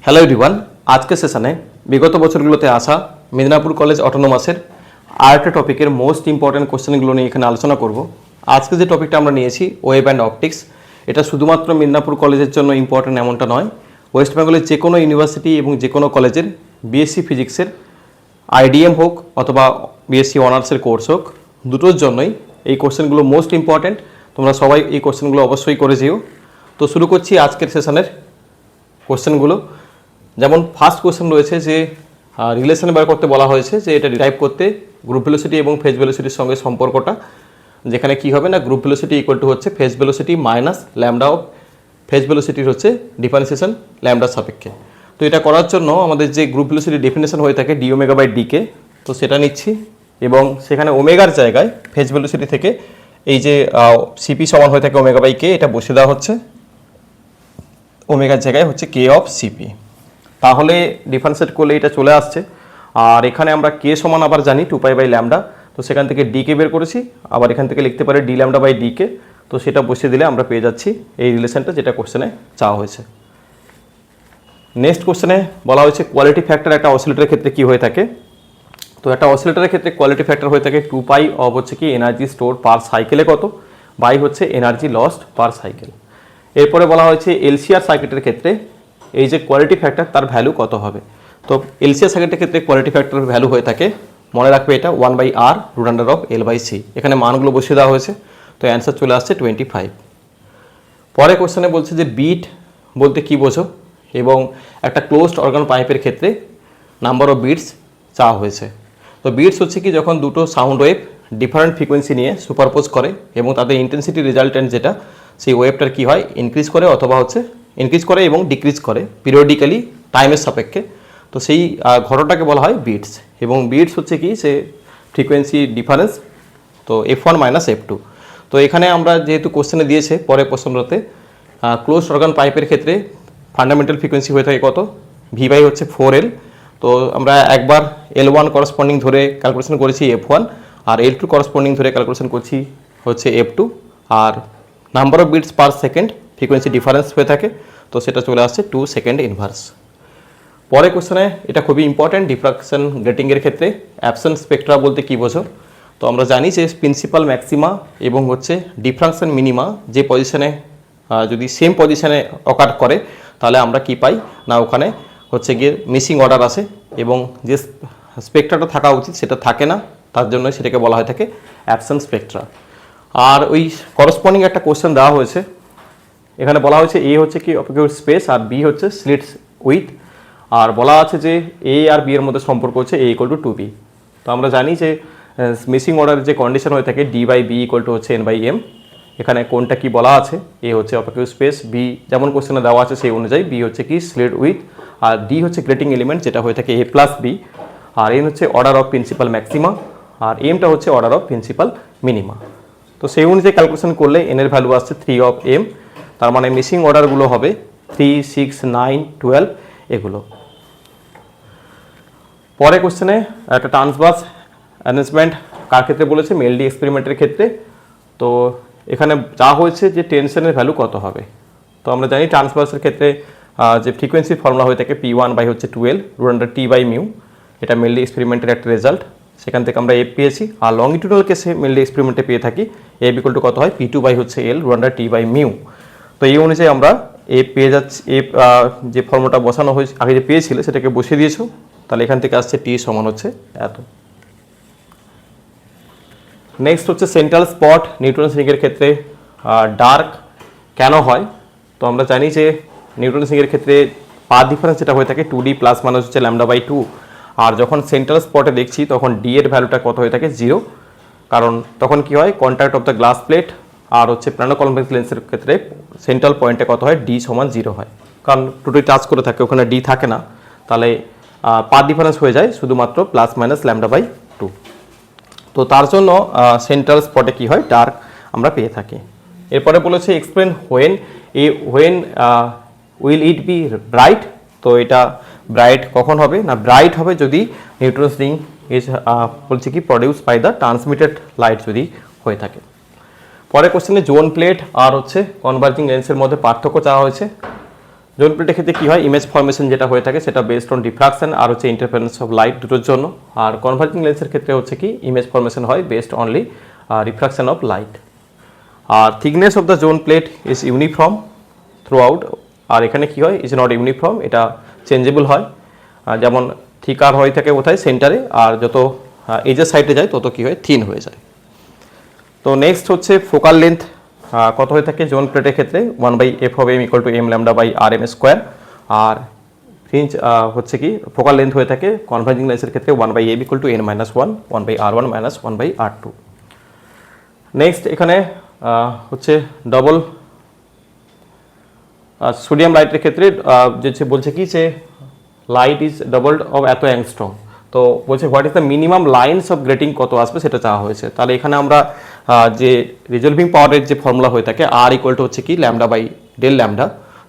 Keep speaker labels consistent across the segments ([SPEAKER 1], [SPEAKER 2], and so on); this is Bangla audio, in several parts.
[SPEAKER 1] হ্যালো এভরিওয়ান, আজকের সেশনে বিগত বছরগুলোতে আসা মেদিনীপুর কলেজ অটোনোমাসের আরেকটা টপিকের মোস্ট ইম্পর্ট্যান্ট কোশ্চেনগুলো নিয়ে এখানে আলোচনা করব। আজকে যে টপিকটা আমরা নিয়েছি ওয়েব অ্যান্ড অপটিক্স, এটা শুধুমাত্র মেদিনীপুর কলেজের জন্য ইম্পর্ট্যান্ট এমনটা নয়, ওয়েস্ট বেঙ্গলের যে কোনো ইউনিভার্সিটি এবং যে কোনো কলেজের বিএসসি ফিজিক্সের আইডিএম হোক অথবা বিএসসি অনার্সের কোর্স হোক, দুটোর জন্যই এই কোশ্চেনগুলো মোস্ট ইম্পর্ট্যান্ট। তোমরা সবাই এই কোশ্চেনগুলো অবশ্যই করে যেও। তো শুরু করছি আজকের সেশনের কোশ্চেনগুলো। যেমন ফার্স্ট কোশ্চেন রয়েছে যে রিলেশন বের করতে বলা হয়েছে, যে এটা ডিরাইভ করতে গ্রুপ ভেলোসিটি এবং ফেজ ভেলোসিটির সঙ্গে সম্পর্কটা, যেখানে কি হবে না গ্রুপ ভেলোসিটি ইকুয়াল টু হচ্ছে phase velocity minus lambda of phase ভেলোসিটির হচ্ছে ডিফারেন্সিয়েশন ল্যামডার সাপেক্ষে। তো এটা করার জন্য আমাদের যে গ্রুপ ভেলোসিটি ডেফিনেশন হয়ে থাকে ডি ওমেগা বাই ডিকে, তো সেটা নিচ্ছি এবং সেখানে ওমেগার জায়গায় ফেজ ভেলোসিটি থেকে এই যে সিপি সমান হয়ে থাকে ওমেগা বাই কে, এটা বসে দেওয়া হচ্ছে ওমেগার জায়গায় হচ্ছে কে অফ সিপি। তাহলে ডিফারেন্সিয়েট করলে এটা চলে আসছে। আর এখানে আমরা কে সমান আবার জানি 2π বাই ল্যামডা, তো সেখান থেকে ডিকে বের করেছি, আবার এখান থেকে লিখতে পারি ডি ল্যামডা বাই ডিকে। তো সেটা বসিয়ে দিলে আমরা পেয়ে যাচ্ছি এই রিলেশনটা যেটা কোশ্চেনে চাওয়া হয়েছে। নেক্সট কোশ্চেনে বলা হয়েছে কোয়ালিটি ফ্যাক্টর একটা অসিলেটরের ক্ষেত্রে কি হয়ে থাকে। তো একটা অসিলেটরের ক্ষেত্রে কোয়ালিটি ফ্যাক্টর হয়ে থাকে 2π অফ হচ্ছে কি এনার্জি স্টোর পার সাইকেলে কত, বাই হচ্ছে এনার্জি লস্ট পার সাইকেল। এরপরে বলা হয়েছে এলসিআর সার্কিটের ক্ষেত্রে এই যে কোয়ালিটি ফ্যাক্টর তার ভ্যালু কত হবে। তো এলসিআর সার্কিটের ক্ষেত্রে কোয়ালিটি ফ্যাক্টর ভ্যালু হয়ে থাকে, মনে রাখবে এটা 1/r root under of L/c। এখানে মানগুলো বসিয়ে দেওয়া হয়েছে, তো অ্যান্সার চলে আসছে 25। পরে কোশ্চেনে বলছে যে বিট বলতে কি বোঝো, এবং একটা ক্লোজড অর্গান পাইপের ক্ষেত্রে নাম্বার অফ বিটস চাওয়া হয়েছে। তো বিটস হচ্ছে কি যখন দুটো সাউন্ড ওয়েভ ডিফারেন্ট ফ্রিকোয়েন্সি নিয়ে সুপারপোজ করে এবং তাদের ইন্টেন্সিটি রেজাল্টেন্ট যেটা সেই ওয়েভটার কি হয় ইনক্রিজ করে অথবা হচ্ছে ইনক্রিজ করে এবং ডিক্রিজ করে পিরিয়ডিক্যালি টাইমের সাপেক্ষে। তো সেই ঘটনাটাকে বলা হয় বিটস, এবং বিটস হচ্ছে কি সে ফ্রিকোয়েন্সি ডিফারেন্স, তো F1 মাইনাস F2। তো এখানে আমরা যেহেতু কোশ্চেনে দিয়েছে পরে প্রশ্নটাতে ক্লোজ অর্গান পাইপের ক্ষেত্রে ফান্ডামেন্টাল ফ্রিকোয়েন্সি হয়ে থাকে কত, ভি বাই হচ্ছে 4L। তো আমরা একবার L1 করসপন্ডিং ধরে ক্যালকুলেশন করেছি F1, আর L2 করসপন্ডিং ধরে ক্যালকুলেশন করছি হচ্ছে F2, আর number of beats per second frequency difference হয়ে থাকে, তো সেটা চলে আসছে 2 সেকেন্ড ইনভার্স। পরে কোশ্চেনে এটা খুবই ইম্পর্ট্যান্ট, ডিফ্রাকশন গ্রেটিংয়ের ক্ষেত্রে অ্যাবসেন্ট স্পেকট্রা বলতে কী বোঝো। তো আমরা জানি যে প্রিন্সিপাল ম্যাক্সিমা এবং হচ্ছে ডিফ্রাকশন মিনিমা যে পজিশনে যদি সেম পজিশনে অকার করে তাহলে আমরা কি পাই না ওখানে হচ্ছে গিয়ে মিসিং অর্ডার আসে এবং যে স্পেকট্রাটা থাকা উচিত সেটা থাকে না, তার জন্য সেটাকে বলা হয়ে থাকে অ্যাবসেন্ট স্পেকট্রা। আর ওই করসপন্ডিং একটা কোশ্চেন দেওয়া হয়েছে, এখানে বলা হয়েছে এ হচ্ছে কি অপেক্ষিক স্পেস আর বি হচ্ছে স্লিটস উইথ, আর বলা আছে যে এ আর বি এর মধ্যে সম্পর্ক হচ্ছে A = 2b। তো আমরা জানি যে মিসিং অর্ডারের যে কন্ডিশন হয়ে থাকে D/B = হচ্ছে N/m। এখানে কোনটা কি বলা আছে, এ হচ্ছে অপেক্ষিক স্পেস, বি যেমন কোশ্চেনে দেওয়া আছে সেই অনুযায়ী বি হচ্ছে কি স্লিট উইথ, আর ডি হচ্ছে গ্রেটিং এলিমেন্ট যেটা হয়ে থাকে A+B, আর এন হচ্ছে অর্ডার অফ প্রিন্সিপাল ম্যাক্সিমা, আর এমটা হচ্ছে অর্ডার অফ প্রিন্সিপাল মিনিমা। তো সেই অনুযায়ী ক্যালকুলেশন করলে এনের ভ্যালু আসছে 3/m, তার মানে মিসিং অর্ডারগুলো হবে 3, 6, 9, 12 এগুলো। পরে কোশ্চেনে একটা ট্রান্সভার্স অ্যারেঞ্জমেন্ট কার ক্ষেত্রে বলেছে, মেলডি এক্সপেরিমেন্টের ক্ষেত্রে। তো এখানে যা হয়েছে যে টেনশনের ভ্যালু কত হবে। তো আমরা জানি ট্রান্সভার্সের ক্ষেত্রে যে ফ্রিকোয়েন্সির ফর্মুলা হয়ে থাকে P1 বাই হচ্ছে 12 root under T by mu, এটা মেলডি এক্সপেরিমেন্টের একটা রেজাল্ট, সেখান থেকে আমরা এফ পেয়েছি। আর লংগিটিউডাল কেসে মেলডি এক্সপেরিমেন্টে পেয়ে থাকি এফ ইকুয়াল টু কত হয় P2 বাই হচ্ছে L root under T by mu. তো এই অনুযায়ী আমরা এফ পেয়ে যাচ্ছি, এফ যে ফর্মুলাটা বসানো হয়েছে আগে যে পেয়েছিল সেটাকে বসিয়ে দিয়েছো, তাহলে এখান থেকে আসছে টি সমান হচ্ছে এত। নেক্সট হচ্ছে সেন্ট্রাল স্পট নিউট্রন রিংয়ের ক্ষেত্রে ডার্ক কেন হয়। তো আমরা জানি যে নিউট্রন রিংয়ের ক্ষেত্রে পাথ ডিফারেন্স যেটা হয়ে থাকে 2D প্লাস মাইনাস হচ্ছে λ/2, আর যখন সেন্ট্রাল স্পটে দেখছি তখন ডি এর ভ্যালুটা কত হয়ে থাকে 0, কারণ তখন কি হয় contact of the glass plate আর হচ্ছে প্ল্যানো কনভেক্স লেন্সের ক্ষেত্রে সেন্ট্রাল পয়েন্টে কত হয় ডি সমান 0 হয়, কারণ দুটোই টাচ করে থাকে ওখানে ডি থাকে না, তাহলে পাথ ডিফারেন্স হয়ে যায় শুধুমাত্র প্লাস মাইনাস λ/2। তো তার জন্য সেন্ট্রাল স্পটে কি হয় ডার্ক আমরা পেয়ে থাকি। এরপরে বলেছে explain when will it be bright. তো এটা ব্রাইট কখন হবে না, ব্রাইট হবে যদি নিউট্রন রিং ইজ বলছে কি produce by the transmitted light যদি হয়ে থাকে। পরে কোশ্চেনে জোন প্লেট আর হচ্ছে কনভার্জিং লেন্সের মধ্যে পার্থক্য চাওয়া হয়েছে। জোন প্লেটের ক্ষেত্রে কী হয়, ইমেজ ফরমেশন যেটা হয়ে থাকে সেটা বেসড অন ডিফ্রাকশন আর হচ্ছে ইন্টারফারেন্স অফ লাইট দুটোর জন্য। আর কনভার্জিং লেন্সের ক্ষেত্রে হচ্ছে কি ইমেজ ফরমেশন হয় based only refraction of light. আর thickness of the zone plate is uniform throughout. আর এখানে কী হয়, ইজ নট ইউনিফর্ম, এটা চেঞ্জেবল হয়। যেমন থিকার হয়ে থাকে কোথায়, সেন্টারে, আর যত এজের সাইডে যায় তত কী হয়, থিন হয়ে যায়। তো নেক্সট হচ্ছে ফোকাল লেন্থ কত হয়ে থাকে জোন প্লেটের ক্ষেত্রে, 1/f হবে m = m λ/rm স্কোয়ার। আর ফ্রিঞ্জ হচ্ছে কি ফোকাল লেন্থ হয়ে থাকে কনভার্জিং লেন্সের ক্ষেত্রে 1/m = n-1 1/r1 - 1/r2। Next এখানে হচ্ছে ডবল সোডিয়াম লাইটের ক্ষেত্রে যে বলছে কি যে লাইট ইজ ডাবলড অফ এত অ্যাংস্ট্রম। তো বলছে what is the minimum lines of grating কত আসবে সেটা চাওয়া হয়েছে। তাহলে এখানে আমরা যে রিজলভিং পাওয়ারের যে ফর্মুলা হয়ে থাকে r = হচ্ছে কি λ/del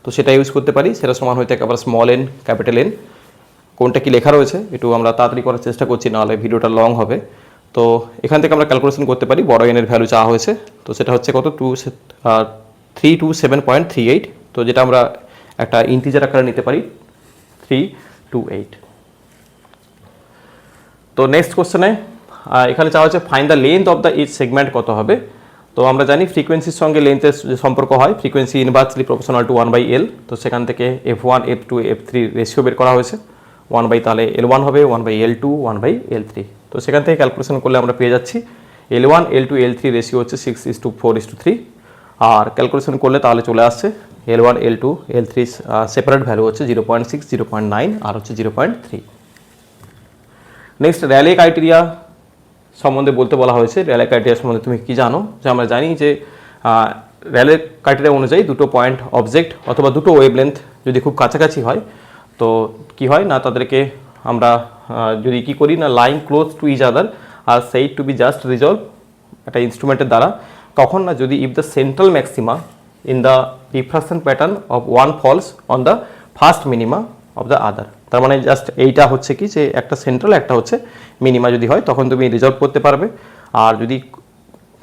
[SPEAKER 1] তো সেটা ইউজ করতে পারি। সেটা সমান হয়ে থাকে আবার স্মল n ক্যাপিটাল N। কোনটা কি লেখা রয়েছে একটু আমরা তাড়াতাড়ি করার চেষ্টা করছি, নাহলে ভিডিওটা লং হবে। তো এখান থেকে আমরা ক্যালকুলেশন করতে পারি, বড় n এর ভ্যালু চাওয়া হয়েছে। তো সেটা হচ্ছে কত 327.38। তো যেটা আমরা একটা ইন্টিজার আকারে নিতে পারি 328। তো নেক্সট কোশ্চেনে এখানে চাওয়া হচ্ছে find the length of the each segment কত হবে। তো আমরা জানি ফ্রিকোয়েন্সির সঙ্গে লেন্থের সম্পর্ক হয়, frequency inversely proportional to 1/L। তো সেখান থেকে f1 f2 f3 রেশিও বের করা হয়েছে, 1 তাহলে L1 হবে, 1/L2 1/L3। তো সেখান থেকে ক্যালকুলেশন করলে আমরা পেয়ে যাচ্ছি L1 L2 L3 রেশিও হচ্ছে 6:4:3। আর ক্যালকুলেশন করলে তাহলে চলে আসছে L1 L2 L3 separate value হচ্ছে 0.6 0.9 আর হচ্ছে 0.3। নেক্সট র্যালে ক্রাইটেরিয়া সম্বন্ধে বলতে বলা হয়েছে। র্যালে ক্রাইটেরিয়া সম্বন্ধে তুমি কি জানো, যে আমরা জানি যে র্যালে ক্রাইটেরিয়া অনুযায়ী দুটো পয়েন্ট অবজেক্ট অথবা দুটো ওয়েভলেন্থ যদি খুব কাছাকাছি হয় তো কি হয় না, তাদেরকে আমরা যদি কি করি না line close to each other are said to be just resolve একটা ইনস্ট্রুমেন্টের দ্বারা, তখন না যদি if the central maxima in the diffraction pattern of one falls on the first minima of the other. তার মানে জাস্ট এইটা হচ্ছে কি যে একটা সেন্ট্রাল একটা হচ্ছে মিনিমা যদি হয় তখন তুমি রিজলভ করতে পারবে। আর যদি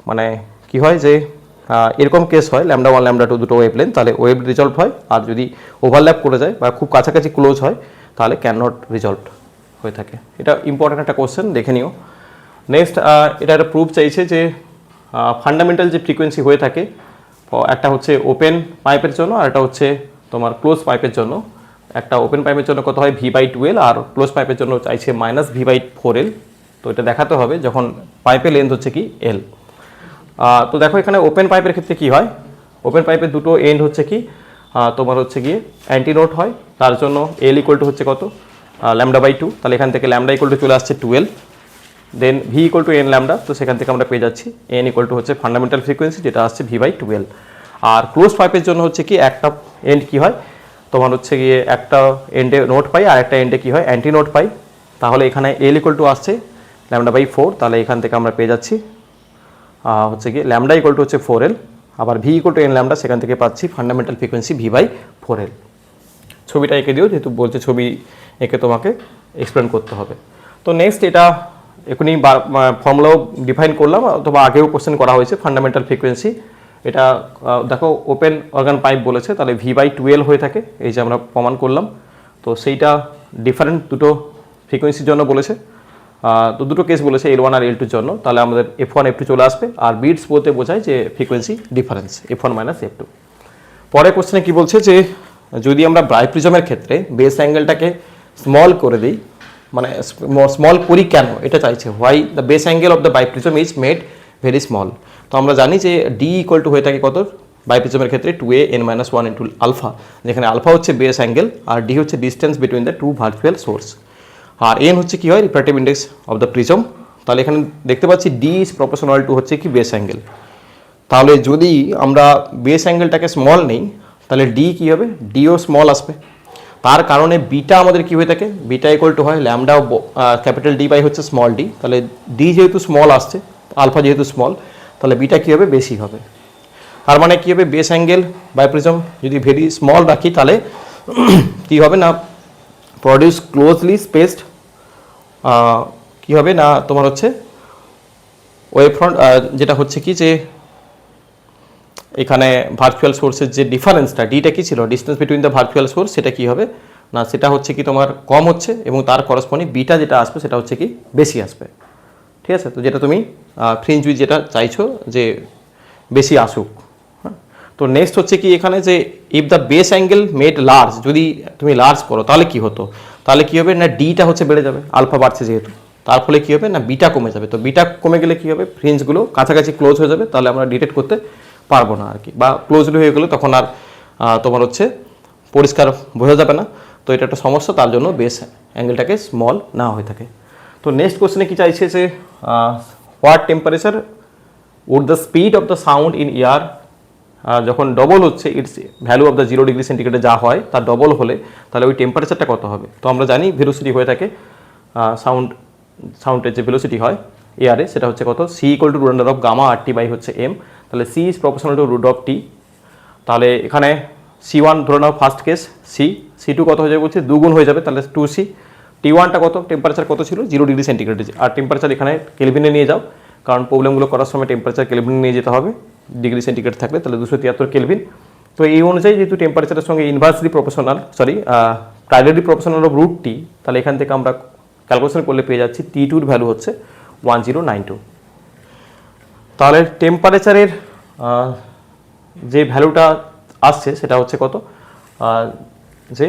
[SPEAKER 1] মানে কি হয় যে এরকম কেস হয় λ1 λ2 দুটো ওয়েভলেন্থ, তাহলে ওয়েভ রিজলভ হয়। আর যদি ওভারল্যাপ করে যায় বা খুব কাছাকাছি ক্লোজ হয় তাহলে ক্যান নট রিজলভ হয়ে থাকে। এটা ইম্পর্ট্যান্ট একটা কোশ্চেন, দেখে নিও। নেক্সট এটা একটা প্রুফ চাইছে যে ফান্ডামেন্টাল যে ফ্রিকোয়েন্সি হয়ে থাকে একটা হচ্ছে ওপেন পাইপের জন্য আর একটা হচ্ছে তোমার ক্লোজ পাইপের জন্য। একটা ওপেন পাইপের জন্য কত হয় v/12 আর ক্লোজ পাইপের জন্য চাইছে -v/4L। তো এটা দেখাতে হবে যখন পাইপের লেন্থ হচ্ছে কি L। তো দেখো এখানে ওপেন পাইপের ক্ষেত্রে কি হয়, ওপেন পাইপের দুটো এন্ড হচ্ছে কি তোমার হচ্ছে গিয়ে অ্যান্টিনোড হয়, তার জন্য L = হচ্ছে কত λ/2। তাহলে এখান থেকে λ = চলে আসছে 12, দেন v = n λ। তো সেখান থেকে আমরা পেয়ে যাচ্ছি n = হচ্ছে ফান্ডামেন্টাল ফ্রিকোয়েন্সি যেটা আসছে v/12। আর ক্লোজ পাইপের জন্য হচ্ছে কি একটা এন্ড কি হয় তোমার হচ্ছে গিয়ে একটা এন্ডে নোট পাই আর একটা এন্ডে কি হয় অ্যান্টি নোট পাই। তাহলে এখানে L = আসছে λ/4। তাহলে এখান থেকে আমরা পেয়ে যাচ্ছি হচ্ছে গিয়ে λ = হচ্ছে 4L, আবার v = n λ, সেখান থেকে পাচ্ছি ফান্ডামেন্টাল ফ্রিকোয়েন্সি v/4L। ছবিটা এঁকে দিও, যেহেতু বলছে ছবি এঁকে তোমাকে এক্সপ্লেন করতে হবে। তো নেক্সট এটা এখনই ফর্মুলাও ডিফাইন করলাম, অথবা আগেও কোশ্চেন করা হয়েছে ফান্ডামেন্টাল ফ্রিকোয়েন্সি। এটা দেখো ওপেন অর্গান পাইপ বলেছে, তাহলে v/12 হয়ে থাকে, এই যে আমরা প্রমাণ করলাম। তো সেইটা ডিফারেন্ট দুটো ফ্রিকোয়েন্সির জন্য বলেছে। তো দুটো কেস বলেছে L1 আর L2 জন্য, তাহলে আমাদের f1 f2 চলে আসবে। আর বিটস বলতে বোঝায় যে ফ্রিকোয়েন্সি ডিফারেন্স f1 - f2। পরে কোশ্চেনে কি বলছে যে যদি আমরা ব্রাইপ্রিজমের ক্ষেত্রে বেস অ্যাঙ্গেলটাকে স্মল করে দিই, মানে স্মল করি কেন এটা চাইছে, why the base angle of the biprism is made very small. তো আমরা জানি যে d = হয়ে থাকে কত বাইপ্রিজমের ক্ষেত্রে 2a(n-1) ইন্টু আলফা, যেখানে আলফা হচ্ছে বেস অ্যাঙ্গেল আর d হচ্ছে distance between the two virtual source, আর n হচ্ছে কি হয় refractive index of the prism. তাহলে এখানে দেখতে পাচ্ছি d ইজ প্রপোর্শনাল টু হচ্ছে কি বেস অ্যাঙ্গেল। তাহলে যদি আমরা বেস অ্যাঙ্গেলটাকে স্মল নেই তাহলে d কি হবে, ডিও স্মল আসবে। তার কারণে বিটা আমাদের কি হয়ে থাকে, বিটা = হয় ল্যামডা ক্যাপিটাল D বাই হচ্ছে স্মল d। তাহলে d যেহেতু স্মল আসছে, আলফা যেহেতু স্মল, তাহলে বিটা কী হবে বেশি হবে। তার মানে কী হবে বেস অ্যাঙ্গেল বাইপ্রিজম যদি ভেরি স্মল রাখি তাহলে কী হবে না প্রডিউস ক্লোজলি স্পেসড কী হবে না তোমার হচ্ছে ওয়েভ ফ্রন্ট, যেটা হচ্ছে কি যে এখানে ভার্চুয়াল সোর্সের যে ডিফারেন্সটা ডিটা কি ছিল, distance between the virtual source, সেটা কি হবে না, সেটা হচ্ছে কি তোমার কম হচ্ছে এবং তার করসপন্ডিং বিটা যেটা আসবে সেটা হচ্ছে কি বেশি আসবে। ঠিক আছে, তো যেটা তুমি ফ্রিঞ্জ উইথ যেটা চাইছো যে বেশি আসুক। হ্যাঁ, তো নেক্সট হচ্ছে কি এখানে যে if the base angle made large, যদি তুমি লার্জ করো তাহলে কি হতো, তাহলে কি হবে না ডিটা হচ্ছে বেড়ে যাবে, আলফা বাড়ছে যেহেতু, তার ফলে কি হবে না বিটা কমে যাবে। তো বিটা কমে গেলে কি হবে, ফ্রিঞ্জগুলো কাছাকাছি ক্লোজ হয়ে যাবে, তাহলে আমরা ডিটেক্ট করতে পারবো না আর কি, বা ক্লোজলি হয়ে গেলে তখন আর তোমার হচ্ছে পরিষ্কার বোঝা যাবে না। তো এটা একটা সমস্যা, তার জন্য বেস অ্যাঙ্গেলটাকে স্মল না হয়ে থাকে। তো নেক্সট কোশ্চেনে কি চাইছে যে what temperature would the speed of the sound in air, যখন ডবল হচ্ছে its value of the 0 degree সেন্টিগ্রেডে যা হয় তার ডবল হলে তাহলে ওই টেম্পারেচারটা কত হবে। তো আমরা জানি ভেলোসিটি হয়ে থাকে সাউন্ডের যে ভেলোসিটি হয় এয়ারে সেটা হচ্ছে কত, সি ইকুয়াল টু √অফ গামা আর টি বাই হচ্ছে এম, তাহলে সি ইজ প্রপোর্শনাল টু √অফ টি। তাহলে এখানে C1 ধরে নাও ফার্স্ট কেস, C2 কত হয়ে যাবে বলছে দুগুণ হয়ে যাবে, তাহলে 2C। T1টা কত, টেম্পারেচার কত ছিল 0 ডিগ্রি সেন্টিগ্রেড, আর টেম্পারেচার এখানে কেলভিনে নিয়ে যাও, কারণ প্রবলেমগুলো করার সময় টেম্পারেচার কেলভিনে নিয়ে যেতে হবে, ডিগ্রি সেন্টিগ্রেড থাকলে তাহলে 273 কেলভিন। তো এই অনুযায়ী যেহেতু টেম্পারেচারের সঙ্গে inversely proportional primary proportional of √T, তাহলে এখান থেকে আমরা ক্যালকুলেশন করলে পেয়ে যাচ্ছি T2 এর ভ্যালু হচ্ছে 1092। তাহলে টেম্পারেচারের যে ভ্যালুটা আসছে সেটা হচ্ছে কত, যে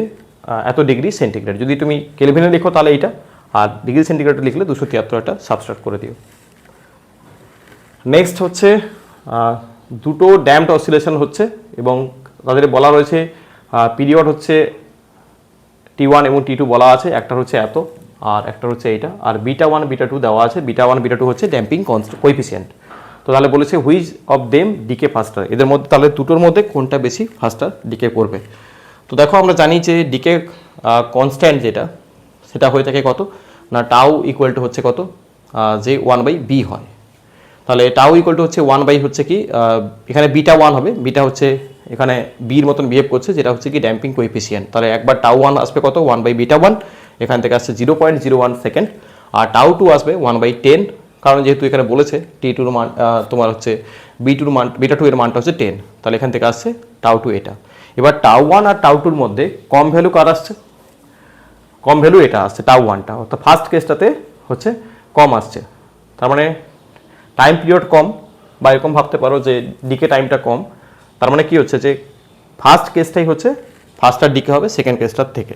[SPEAKER 1] এত ডিগ্রি সেন্টিগ্রেড। যদি তুমি কেলভিনে লিখো তাহলে এইটা, আর ডিগ্রি সেন্টিগ্রেডে লিখলে 273টা সাবস্ট্রাক্ট করে দিও। নেক্সট হচ্ছে দুটো ড্যাম্পড অসিলেশন হচ্ছে এবং তাদের বলা রয়েছে পিরিয়ড হচ্ছে T1 এবং T2 বলা আছে, একটা হচ্ছে এত আর একটা হচ্ছে এইটা, আর β1 β2 দেওয়া আছে, β1 β2 হচ্ছে ড্যাম্পিং কোএফিসিয়েন্ট। তো তাহলে বলেছে which of them decay faster, এদের মধ্যে তাহলে দুটোর মধ্যে কোনটা বেশি ফাস্টার ডিকে করবে। তো দেখো আমরা জানি যে ডিকে কনস্ট্যান্ট যেটা সেটা হয়ে থাকে কত না, টাউ ইকুয়াল টু হচ্ছে কত, যে 1/b হয়। তাহলে টাউ ইকুয়াল টু হচ্ছে 1 বাই হচ্ছে কি এখানে β1 হবে, বিটা হচ্ছে এখানে বির মতন বিহেভ করছে, যেটা হচ্ছে কি ড্যাম্পিং কোএফিসিয়েন্ট। তাহলে একবার টাউ1 আসবে কত 1/β1, এখান থেকে আসছে 0.01 সেকেন্ড, আর টাউ2 আসবে 1/10, কারণ যেহেতু এখানে বলেছে T2 মান তোমার হচ্ছে β2 এর মানটা হচ্ছে 10, তাহলে এখান থেকে আসছে টাউ2 এটা। এবার টাউ1 আর টাউ2 এর মধ্যে কম ভ্যালু কার আসছে, কম ভ্যালু এটা আসছে টাউ1টা, অর্থাৎ ফার্স্ট কেসটাতে হচ্ছে কম আসছে, তার মানে টাইম পিরিয়ড কম, বা এরকম ভাবতে পারো যে ডিকে টাইমটা কম, তার মানে কি হচ্ছে যে ফার্স্ট কেসটাই হচ্ছে ফার্স্টার ডিকে হবে সেকেন্ড কেসটার থেকে।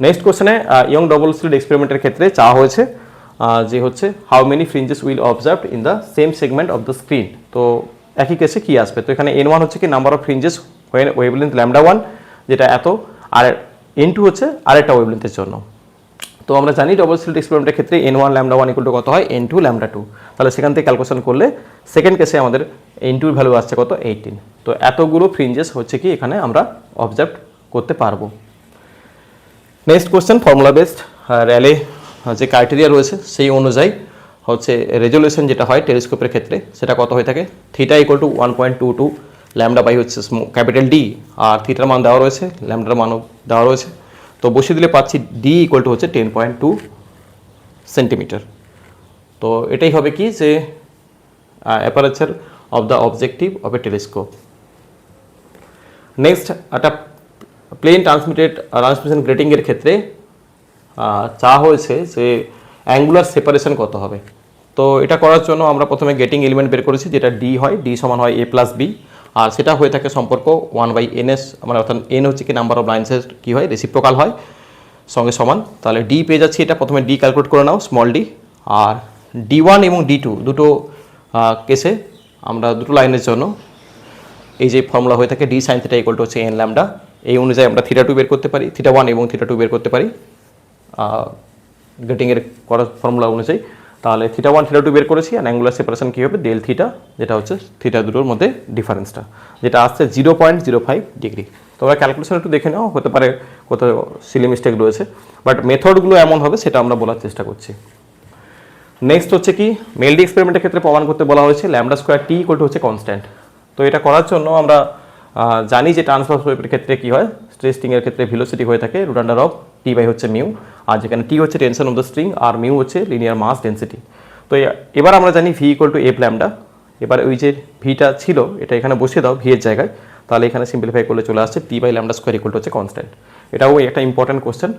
[SPEAKER 1] নেক্সট কোশ্চেনে ইয়ং ডবল স্লিট এক্সপেরিমেন্টের ক্ষেত্রে চাওয়া হয়েছে যে হচ্ছে how many ফ্রিঞ্জেস will observe in the same segment of the screen. তো একই কেসে কি আসবে, তো এখানে N1 হচ্ছে কি নাম্বার অফ ফ্রিঞ্জেস ওয়েভলেন্থ λ1 যেটা এত, আর N2 হচ্ছে আরেকটা ওয়েভলেন্থের জন্য। তো আমরা জানি ডবল স্লিট এক্সপেরিমেন্টের ক্ষেত্রে N1 λ1 ইকুয়াল টু কত হয় N2 λ2, তাহলে সেখান থেকে ক্যালকুলেশন করলে সেকেন্ড কেসে আমাদের N2 এর ভ্যালু আসছে কত 18। তো এতগুলো ফ্রিঞ্জেস হচ্ছে কি এখানে আমরা অবজার্ভ করতে পারবো। Next question formula based, Rayleigh যে ক্রাইটেরিয়া রয়েছে সেই অনুযায়ী হচ্ছে রেজলিউশন যেটা হয় টেলিস্কোপের ক্ষেত্রে সেটা কত হয়ে থাকে, theta equal to 1.22 lambda by হচ্ছে ক্যাপিটাল ডি, আর থিটার মান দেওয়া রয়েছে, ল্যামডার মানও দেওয়া রয়েছে। তো বসিয়ে দিলে পাচ্ছি ডি ইকুয়াল টু হচ্ছে 10.2 সেন্টিমিটার। তো এটাই হবে কি যে aperture of the objective of A telescope. Next একটা প্লেন ট্রান্সমিশন গ্রেটিংয়ের ক্ষেত্রে চাওয়া হয়েছে যে অ্যাঙ্গুলার সেপারেশন কত হবে। তো এটা করার জন্য আমরা প্রথমে গেটিং এলিমেন্ট বের করেছি, যেটা ডি হয়, ডি সমান হয় a প্লাস বি, আর সেটা হয়ে থাকে সম্পর্ক 1/ns, মানে অর্থাৎ এন হচ্ছে কি নাম্বার অফ লাইন্সের কী হয় রেসিপ্রোকাল হয় সঙ্গে সমান। তাহলে ডি পেয়ে যাচ্ছি, এটা প্রথমে ডি ক্যালকুলেট করে নাও স্মল ডি, আর D1 এবং D2 দুটো কেসে আমরা দুটো লাইনের জন্য এই যে ফর্মুলা হয়ে থাকে D sine theta equal to হচ্ছে n ল্যামডা, এই অনুযায়ী আমরা θ2 বের করতে পারি, θ1 এবং θ2 বের করতে পারি গেটিংয়ের করার ফর্মুলা অনুযায়ী। তাহলে θ1 θ2 বের করেছি, আর অ্যাঙ্গুলার সেপারেশন কী হবে ডেল থিটা, যেটা হচ্ছে থিটা দুটোর মধ্যে ডিফারেন্সটা, যেটা আসছে 0.05 ডিগ্রি। তোমরা ক্যালকুলেশন একটু দেখে নাও, হতে পারে কোথাও সিলি মিস্টেক রয়েছে, বাট মেথডগুলো এমন হবে সেটা আমরা বলার চেষ্টা করছি। নেক্সট হচ্ছে কি মেলডি এক্সপেরিমেন্টের ক্ষেত্রে প্রমাণ করতে বলা হয়েছে lambda square T equal to হচ্ছে কনস্ট্যান্ট। তো এটা করার জন্য আমরা জানি যে ট্রান্সভার্স ওয়েভের ক্ষেত্রে কী হয়, স্ট্রেস স্ট্রিংয়ের ক্ষেত্রে ভেলোসিটি হয়ে থাকে √অফ টি বাই হচ্ছে মিউ, আর যেখানে টি হচ্ছে টেনশন অফ দ্য স্ট্রিং আর মিউ হচ্ছে লিনিয়ার মাস ডেন্সিটি। তো এবার আমরা জানি V equal to F lambda, এবার ওই যে ভিটা ছিল এটা এখানে বসিয়ে দাও ভি এর জায়গায়, তাহলে এখানে সিম্পলিফাই করলে চলে আসছে T by lambda square equal to হচ্ছে কনস্ট্যান্ট। এটাও একটা ইম্পর্টেন্ট কোশ্চেন,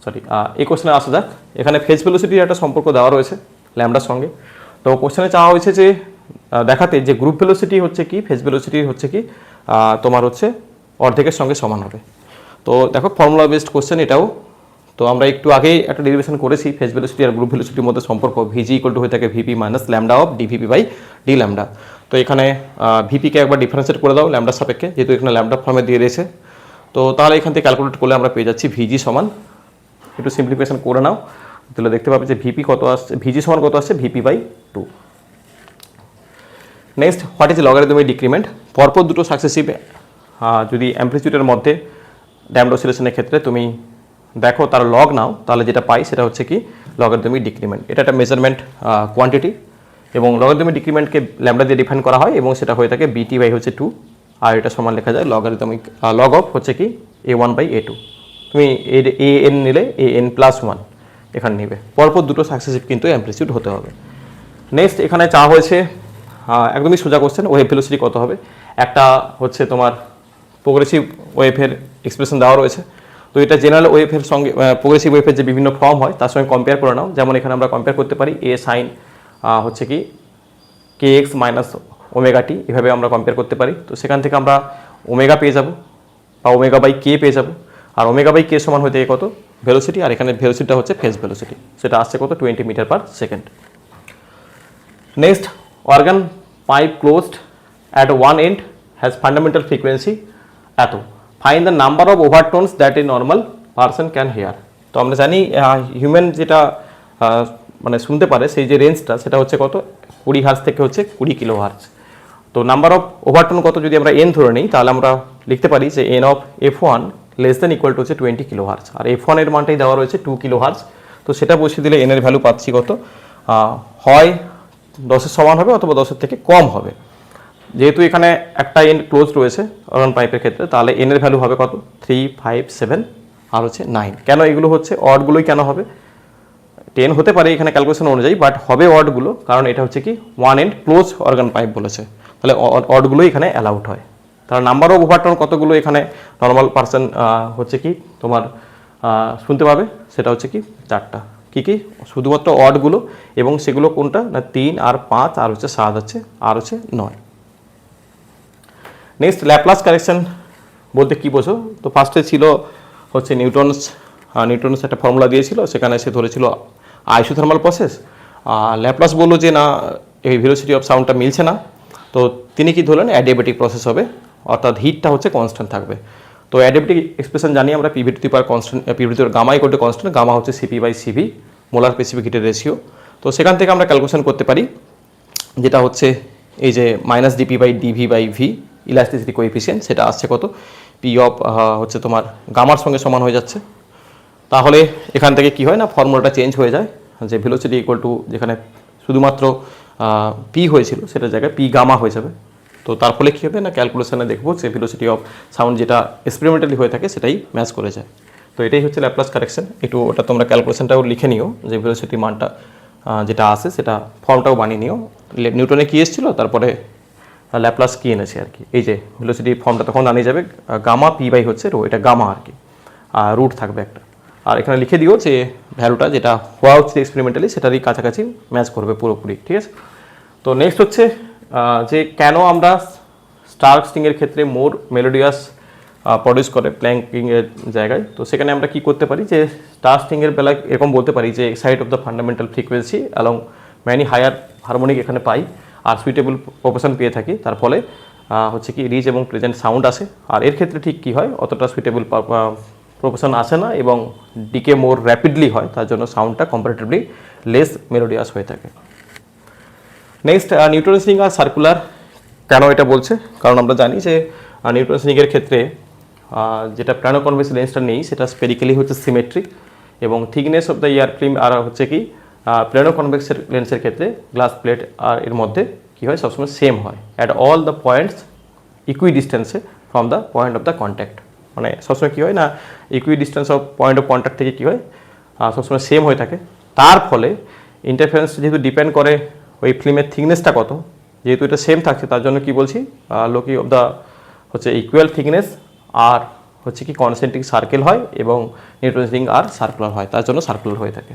[SPEAKER 1] সরি এই কোশ্চেনে আসা যাক। এখানে ফেজ ভেলোসিটির একটা সম্পর্ক দেওয়া রয়েছে ল্যামডার সঙ্গে। তো কোশ্চেনে চাওয়া হয়েছে যে দেখাতে যে গ্রুপ ভেলোসিটি হচ্ছে কি ফেজ ভেলোসিটি হচ্ছে কি তোমার হচ্ছে অর্ধেকের সঙ্গে সমান হবে। তো দেখো ফর্মুলা বেসড কোশ্চেন এটাও। তো আমরা একটু আগেই একটা ডেরিভেশন করেছি ফেজ ভেলোসিটি আর গ্রুপ ভেলোসিটির মধ্যে সম্পর্ক, ভিজি ইকুয়াল টু হয়ে থাকে VP minus lambda of DVP by D lambda. তো এখানে ভিপিকে একবার ডিফারেন্সিয়েট করে দাও ল্যামডার সাপেক্ষে, যেহেতু এখানে ল্যামডা ফর্মে দিয়ে দিয়েছে। তো তাহলে এখান থেকে ক্যালকুলেট করলে আমরা পেয়ে যাচ্ছি ভিজি সমান, একটু সিম্পলিফিকেশন করে নাও তাহলে দেখতে পাবে যে ভিপি কত আসছে, ভিজি সমান কত আসছে VP by 2। Next what is logarithmic decrement. পরপর দুটো সাকসেসিভ যদি অ্যাম্প্লিটিউডের মধ্যে ড্যাম্পড অসিলেশনের ক্ষেত্রে তুমি দেখো তার লগ নাও, তাহলে যেটা পাই সেটা হচ্ছে কি লগারিদমিক ডিক্রিমেন্ট। এটা একটা মেজারমেন্ট কোয়ান্টিটি এবং লগারিদমিক ডিক্রিমেন্টকে ল্যামডা দিয়ে ডিফাইন করা হয় এবং সেটা হয়ে থাকে বিটি বাই হচ্ছে 2, আর এটা সমান লেখা যায় লগারিদমিক লগ অফ হচ্ছে কি a1 বাই a2। তুমি এ এন নিলে an প্লাস 1 এখানে নিবে, পরপর দুটো সাকসেসিভ কিন্তু অ্যাম্প্লিটিউড হতে হবে। নেক্সট এখানে চাওয়া হয়েছে একদমই সোজা কোশ্চেন, ওয়েভ ভেলোসিটি কত হবে। একটা হচ্ছে তোমার প্রোগ্রেসিভ ওয়েভের এক্সপ্রেশন দেওয়া রয়েছে। তো এটা জেনারেল ওয়েভের সঙ্গে প্রোগ্রেসিভ ওয়েভের যে বিভিন্ন ফর্ম হয় তার সঙ্গে কম্পেয়ার করে নাও। যেমন এখানে আমরা কম্পেয়ার করতে পারি এ সাইন হচ্ছে কি কে এক্স মাইনাস ওমেগা টি, এভাবে আমরা কম্পেয়ার করতে পারি। তো সেখান থেকে আমরা ওমেগা পেয়ে যাব বা ওমেগা বাই কে পেয়ে যাব, আর ওমেগা বাই কে সমান হয়ে থাকে কত ভেলোসিটি, আর এখানে ভেলোসিটিটা হচ্ছে ফেজ ভেলোসিটি, সেটা আসছে কত 20 metre per second. Next organ pipe closed at one end has fundamental frequency এত, find the number of overtones that a normal person can hear. তো আমরা জানি হিউম্যান যেটা মানে শুনতে পারে সেই যে রেঞ্জটা সেটা হচ্ছে কত 20 হার্জ থেকে হচ্ছে 20 কিলো হার্জ। তো নাম্বার অফ ওভারটোন কত যদি আমরা এন ধরে নিই তাহলে আমরা লিখতে পারি যে N of F1 less than equal to হচ্ছে 20 কিলো হার্জ, আর F1 এর মানটাই দেওয়া রয়েছে 2 কিলো হার্জ। তো সেটা বসিয়ে দিলে এন এর ভ্যালু পাচ্ছি কত, হয় 10-এর সমান হবে অথবা 10-এর থেকে কম হবে। যেহেতু এখানে একটা এন ক্লোজ রয়েছে অর্গান পাইপের ক্ষেত্রে, তাহলে এন এর ভ্যালু হবে কত 3, 5, 7 আর হচ্ছে 9। কেন এগুলো হচ্ছে অডগুলোই কেন হবে, 10 হতে পারে এখানে ক্যালকুলেশন অনুযায়ী, বাট হবে অডগুলো, কারণ এটা হচ্ছে কি one end close organ pipe বলেছে, তাহলে অডগুলোই এখানে অ্যালাউড হয়। তাহলে নাম্বার অফ ওভারটোন কতগুলো এখানে নর্মাল পার্সন হচ্ছে কি তোমার শুনতে পাবে, সেটা হচ্ছে কি 4টা। কি কি শুধুমাত্র অডগুলো, এবং সেগুলো কোনটা না 3 আর 5 আর হচ্ছে 7 হচ্ছে আর হচ্ছে 9। নেক্সট ল্যাপ্লাস কারেকশন বলতে কি বোঝো। তো ফার্স্টে ছিল হচ্ছে নিউটনস একটা ফর্মুলা দিয়েছিল, সেখানে সে ধরেছিল আইসোথার্মাল প্রসেস। ল্যাপ্লাস বললো যে না এই ভেলোসিটি অফ সাউন্ডটা মিলছে না, তো তিনি কি ধরলেন অ্যাডিয়াবেটিক প্রসেস হবে, অর্থাৎ হিটটা হচ্ছে কনস্ট্যান্ট থাকবে। তো অ্যাডিয়াবেটিক এক্সপ্রেশন জানি আমরা PV to the power constant, PV to gamma equal to constant, gamma হচ্ছে CP by CV molar specific হিটের রেশিও। তো সেখান থেকে আমরা ক্যালকুলেশন করতে পারি যেটা হচ্ছে এই যে minus DP by DV by V elasticity coefficient, সেটা আসছে কত পি অফ হচ্ছে তোমার গামার সঙ্গে সমান হয়ে যাচ্ছে। তাহলে এখান থেকে কি হয় না ফর্মুলাটা চেঞ্জ হয়ে যায়, যে ভেলোসিটি ইকুয়াল টু যেখানে শুধুমাত্র পি হয়েছিল সেটার জায়গায় পি গামা হয়ে যাবে। তো তার ফলে কী হবে না ক্যালকুলেশনে দেখবো যে ভেলোসিটি অফ সাউন্ড যেটা এক্সপেরিমেন্টালি হয়ে থাকে সেটাই ম্যাচ করে যায়। তো এটাই হচ্ছে ল্যাপ্লাস কারেকশন। একটু ওটা তোমরা ক্যালকুলেশনটাও লিখে নিও যে ভেলোসিটি মানটা যেটা আসে সেটা ফর্মটাও বানিয়ে নিও, নিউটনে কী এসেছিলো তারপরে ল্যাপ্লাস কী এনেছে আর কি। এই যে ভেলোসিটি ফর্মটা তখন আনিয়ে যাবে গামা পি বাই হচ্ছে রো, এটা গামা আর কি, আর রুট থাকবে একটা, আর এখানে লিখে দিও যে ভ্যালুটা যেটা হওয়া হচ্ছে এক্সপেরিমেন্টালি সেটারই কাছাকাছি ম্যাচ করবে পুরোপুরি, ঠিক আছে। তো নেক্সট হচ্ছে যে কেন আমরা স্টার্ক স্ট্রিংয়ের ক্ষেত্রে মোর মেলোডিয়াস প্রডিউস করে প্ল্যাঙ্কিংয়ের জায়গায়। তো সেখানে আমরা কি করতে পারি যে স্টার্ক স্ট্রিংয়ের বেলায় এরকম বলতে পারি যে side of the fundamental frequency along many higher harmonic এখানে পাই, আর সুইটেবল প্রপোর্শন পেয়ে থাকি, তার ফলে হচ্ছে কি রিচ এবং প্রেজেন্ট সাউন্ড আসে। আর এর ক্ষেত্রে ঠিক কী হয় অতটা সুইটেবল প্রপোর্শন আসে না এবং ডিকে মোর র্যাপিডলি হয়, তার জন্য সাউন্ডটা কম্পারেটিভলি লেস মেলোডিয়াস হয়ে থাকে। নেক্সট নিউটন স্ট্রিং আর সার্কুলার, কেন এটা বলছে, কারণ আমরা জানি যে নিউটন স্ট্রিংয়ের ক্ষেত্রে যেটা প্ল্যানো-কনভেক্স লেন্সটা নেই সেটা স্পেরিক্যালি হচ্ছে সিমেট্রিক, এবং thickness of the air film আর হচ্ছে কি প্ল্যানো-কনভেক্স লেন্সের ক্ষেত্রে গ্লাস প্লেট আর এর মধ্যে কী হয় সবসময় সেম হয় অ্যাট অল দ্য পয়েন্টস ইকুই ডিস্টেন্সে from the point of the contact. মানে সবসময় কী হয় না equidistance of point of contact থেকে কী হয় সবসময় সেম হয়ে থাকে। তার ফলে ইন্টারফারেন্স যেহেতু ডিপেন্ড করে ওই ফিল্মের থিকনেসটা কত, যেহেতু এটা সেম থাকছে তার জন্য কি বলছি লোকি অফ দ্য হচ্ছে ইকুয়াল থিকনেস আর হচ্ছে কি কনসেন্ট্রিক সার্কেল হয় এবং নিউটনস রিং আর সার্কুলার হয়, তার জন্য সার্কুলার হয়ে থাকে।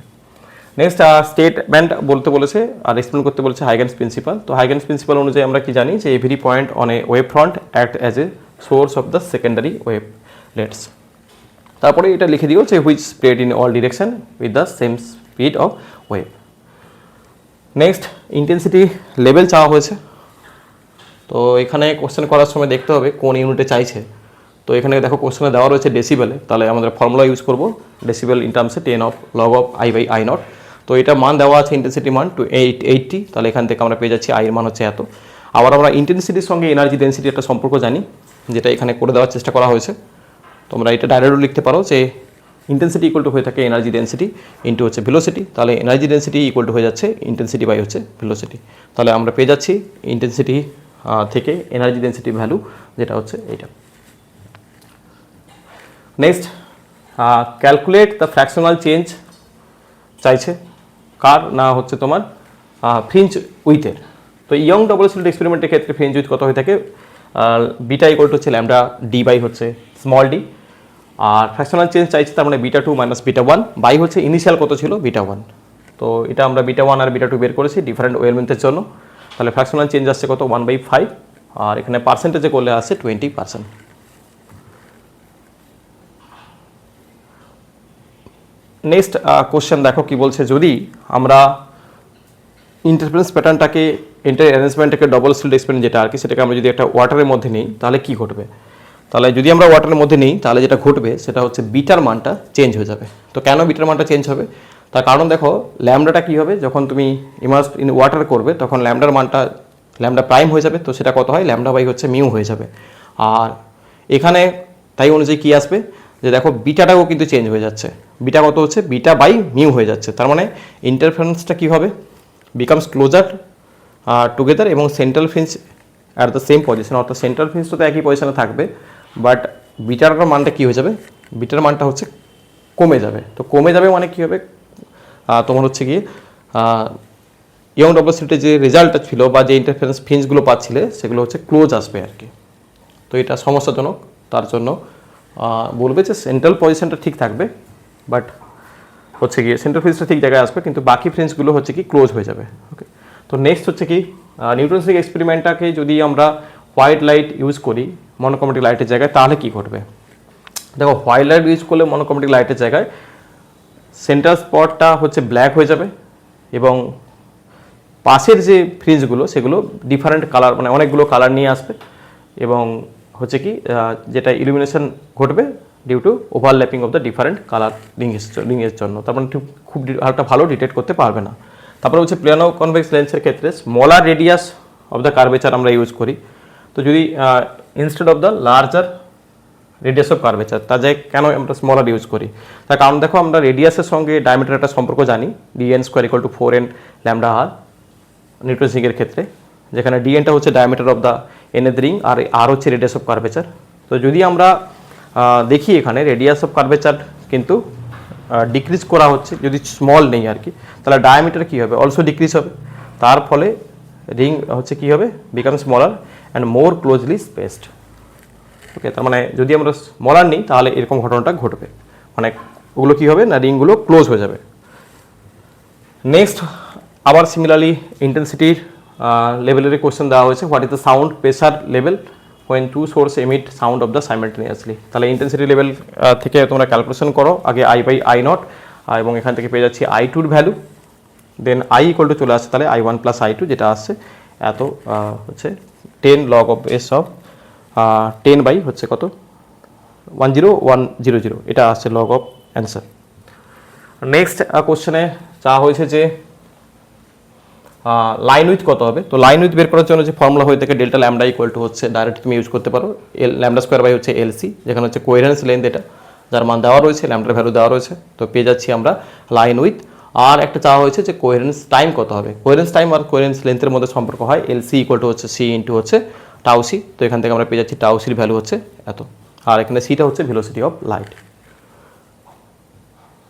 [SPEAKER 1] নেক্সট স্টেটমেন্ট বলতে বলেছে আর এক্সপ্লেন করতে বলেছে হাইগেনস প্রিন্সিপাল। তো হাইগেনস প্রিন্সিপাল অনুযায়ী আমরা কি জানি যে every point on a wave front act as a source of the secondary wavelets. তারপরে এটা লিখে দিও যে which spread in all direction with the same speed of wave. Next intensity level চাওয়া হয়েছে। তো এখানে কোশ্চেন করার সময় দেখতে হবে কোন ইউনিটে চাইছে। তো এখানে দেখো কোশ্চেনে দেওয়া রয়েছে ডেসিবেলে, তাহলে আমাদের ফর্মুলা ইউজ করব ডেসিবেল ইন টার্মসে 10 of log of I by I nought. তো এটা মান দেওয়া আছে ইন্টেন্সিটি মান টু 880, তাহলে এখান থেকে আমরা পেয়ে যাচ্ছি আই এর মান হচ্ছে এত। আবার আমরা ইন্টেন্সিটির সঙ্গে এনার্জি ডেন্সিটি একটা সম্পর্ক জানি, যেটা এখানে করে দেওয়ার চেষ্টা করা হয়েছে। তোমরা এটা ডাইরেক্টও লিখতে পারো যে ইন্টেন্সিটি ইকুয়াল টু হয়ে থাকে এনার্জি ডেন্সিটি ইন্টু হচ্ছে ভেলোসিটি, তাহলে এনার্জি ডেন্সিটি ইকুয়াল টু হয়ে যাচ্ছে ইন্টেন্সিটি বাই হচ্ছে ভেলোসিটি। তাহলে আমরা পেয়ে যাচ্ছি ইন্টেন্সিটি থেকে এনার্জি ডেন্সিটি ভ্যালু যেটা হচ্ছে এইটা। Next calculate the fractional change চাইছে কার না হচ্ছে তোমার ফ্রিঞ্জ উইথের। তো ইয়ং ডবল স্লিট এক্সপেরিমেন্টের ক্ষেত্রে ফ্রিঞ্জ উইথ কত হয়ে থাকে বিটা ইকুয়াল টু হচ্ছে ল্যামডা ডি বাই হচ্ছে স্মল ডি। আর ফ্র্যাকশনাল চেঞ্জ চাইছে তার মানে বিটা 2 মাইনাস বিটা 1 বাই হচ্ছে ইনিশিয়াল কত ছিল বিটা 1। তো এটা আমরা বিটা 1 আর বিটা 2 বের করেছি ডিফারেন্ট ওয়েভলেন্থের জন্য। তাহলে ফ্র্যাকশনাল চেঞ্জ আসছে কত 1/5 আর এখানে পার্সেন্টেজে করলে আসছে 20%। নেক্সট কোশ্চেন দেখো কি বলছে, যদি আমরা ইন্টারফারেন্স প্যাটার্নটাকে এন্টার অ্যারেঞ্জমেন্টটাকে ডবল স্লিট এক্সপেরিমেন্ট যেটা আর কি সেটাকে আমরা যদি একটা ওয়াটারের মধ্যে নিই তাহলে কি ঘটবে। তাহলে যদি আমরা ওয়াটারের মধ্যে নিই তাহলে যেটা ঘটবে সেটা হচ্ছে বিটার মানটা চেঞ্জ হয়ে যাবে। তো কেন বিটার মানটা চেঞ্জ হবে, তার কারণ দেখো ল্যামডাটা কী হবে, যখন তুমি ইমার্স ইন ওয়াটার করবে তখন ল্যামডার মানটা ল্যামডা প্রাইম হয়ে যাবে, তো সেটা কত হয় ল্যামডা বাই হচ্ছে মিউ হয়ে যাবে। আর এখানে তাই অনুযায়ী কী আসবে যে দেখো বিটাটাও কিন্তু চেঞ্জ হয়ে যাচ্ছে, বিটা কত হচ্ছে বিটা বাই মিউ হয়ে যাচ্ছে। তার মানে ইন্টারফারেন্সটা কী হবে বিকামস ক্লোজার টুগেদার এবং central fringe at the same position, অর্থাৎ সেন্ট্রাল ফ্রিঞ্জটা তো একই পজিশনে থাকবে বাট বিটার মানটা কী হয়ে যাবে, বিটার মানটা হচ্ছে কমে যাবে। তো কমে যাবে মানে কী হবে তোমার হচ্ছে গিয়ে ইয়ং ডবল স্লিটের যে রেজাল্টটা ছিল বা যে ইন্টারফারেন্স ফ্রিঞ্জগুলো পাচ্ছিলে সেগুলো হচ্ছে ক্লোজ আসবে আর কি। তো এটা সমস্যাজনক, তার জন্য বলবে যে সেন্ট্রাল পজিশনটা ঠিক থাকবে বাট হচ্ছে গিয়ে সেন্ট্রাল ফ্রিঞ্জটা ঠিক জায়গায় আসবে কিন্তু বাকি ফ্রিঞ্জগুলো হচ্ছে কি ক্লোজ হয়ে যাবে। ওকে, তো নেক্সট হচ্ছে কি নিউটনস রিং এক্সপেরিমেন্টটাকে যদি আমরা হোয়াইট লাইট ইউজ করি মনোক্রোমেটিক লাইটের জায়গায় তাহলে কি ঘটবে। দেখো হোয়াইট লাইট ইউজ করলে মনোক্রোমেটিক লাইটের জায়গায় সেন্টার স্পটটা হচ্ছে ব্ল্যাক হয়ে যাবে এবং পাশের যে ফ্রিঞ্জগুলো সেগুলো ডিফারেন্ট কালার মানে অনেকগুলো কালার নিয়ে আসবে এবং হচ্ছে কি যেটা ইলুমিনেশন ঘটবে due to overlapping of the different colour রিংয়ের জন্য, তার মানে খুব একটা ভালো ডিটেক্ট করতে পারবে না। তারপরে হচ্ছে প্লেনো কনভেক্স লেন্সের ক্ষেত্রে smaller radius of the curvature আমরা ইউজ করি। তো যদি instead of the larger radius of curvature তার জায়গায় কেন আমরা স্মলার ইউজ করি, তার কারণ দেখো আমরা রেডিয়াসের সঙ্গে ডায়ামিটার একটা সম্পর্ক জানি dn square equal to 4n lambda R Newton রিংয়ের ক্ষেত্রে, যেখানে ডিএনটা হচ্ছে diameter of the nth ring আর হচ্ছে রেডিয়াস অফ কার্ভেচার। তো যদি আমরা দেখি এখানে রেডিয়াস অফ কার্ভেচার কিন্তু ডিক্রিজ করা হচ্ছে যদি স্মল নেই আর কি, তাহলে ডায়ামিটার কী হবে অলসো ডিক্রিজ হবে, তার ফলে রিং হচ্ছে কী হবে become smaller and more closely spaced. Okay, তার মানে যদি আমরা স্মলার নিই তাহলে এরকম ঘটনাটা ঘটবে, মানে ওগুলো কী হবে না রিংগুলো ক্লোজ হয়ে যাবে। নেক্সট আবার সিমিলারলি ইন্টেন্সিটির লেভেলের কোয়েশ্চেন দেওয়া হয়েছে, what is the sound pressure level when two source emit sound of the simultaneously। তাহলে ইন্টেন্সিটি লেভেল থেকে তোমরা ক্যালকুলেশন করো আগে আই বাই আই নট এবং এখান থেকে পেয়ে যাচ্ছি আই টুর ভ্যালু, দেন আই ইকুয়াল টু চলে আসছে তাহলে i1 প্লাস i2 যেটা আসছে এত হচ্ছে 10 log of S of 10 by হচ্ছে কত 10100, এটা আসছে লগ অফ অ্যান্সার। নেক্সট কোশ্চেনে চাওয়া হয়েছে যে লাইন উইথ কত হবে। তো লাইন উইথ বের করার জন্য যে ফর্মুলা হয়ে থাকে ডেল্টা ল্যামডা ইকুয়াল টু হচ্ছে ডাইরেক্ট তুমি ইউজ করতে পারো ল্যামডা স্কোয়ার বাই হচ্ছে এলসি, যেখানে হচ্ছে কোহেরেন্স লেন্থ এটা যার মান দেওয়া রয়েছে ল্যামডার ভ্যালু দেওয়া রয়েছে, তো পেয়ে যাচ্ছি আমরা লাইন উইথ। আর একটা চাওয়া হয়েছে যে কোহেরেন্স টাইম কত হবে, কোহেরেন্স টাইম আর কোহেরেন্স লেন্থের মধ্যে সম্পর্ক হয় এলসি ইকুয়াল টু হচ্ছে সি ইন্টু হচ্ছে টাউসি, তো এখান থেকে আমরা পেয়ে যাচ্ছি টাউসির ভ্যালু হচ্ছে এত, আর এখানে সিটা হচ্ছে velocity of light.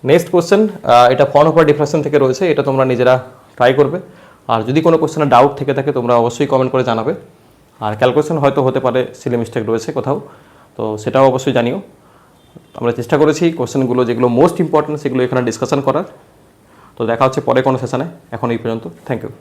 [SPEAKER 1] Next question এটা ফর্মহফার ডিফ্রাকশন থেকে রয়েছে, এটা তোমরা নিজেরা ট্রাই করবে। আর যদি কোনো কোশ্চেনে ডাউট থেকে থাকে তোমরা অবশ্যই কমেন্ট করে জানাবে। আর ক্যালকুলেশন হয়তো হতে পারে সিলে মিস্টেক রয়েছে কোথাও, তো সেটাও অবশ্যই জানিও। আমরা চেষ্টা করেছি কোশ্চেনগুলো যেগুলো মোস্ট ইম্পর্টেন্ট সেগুলো এখানে ডিসকাশন করার। তো দেখা হচ্ছে পরে কোনো সেশনে, এখন এই পর্যন্ত, থ্যাংক ইউ।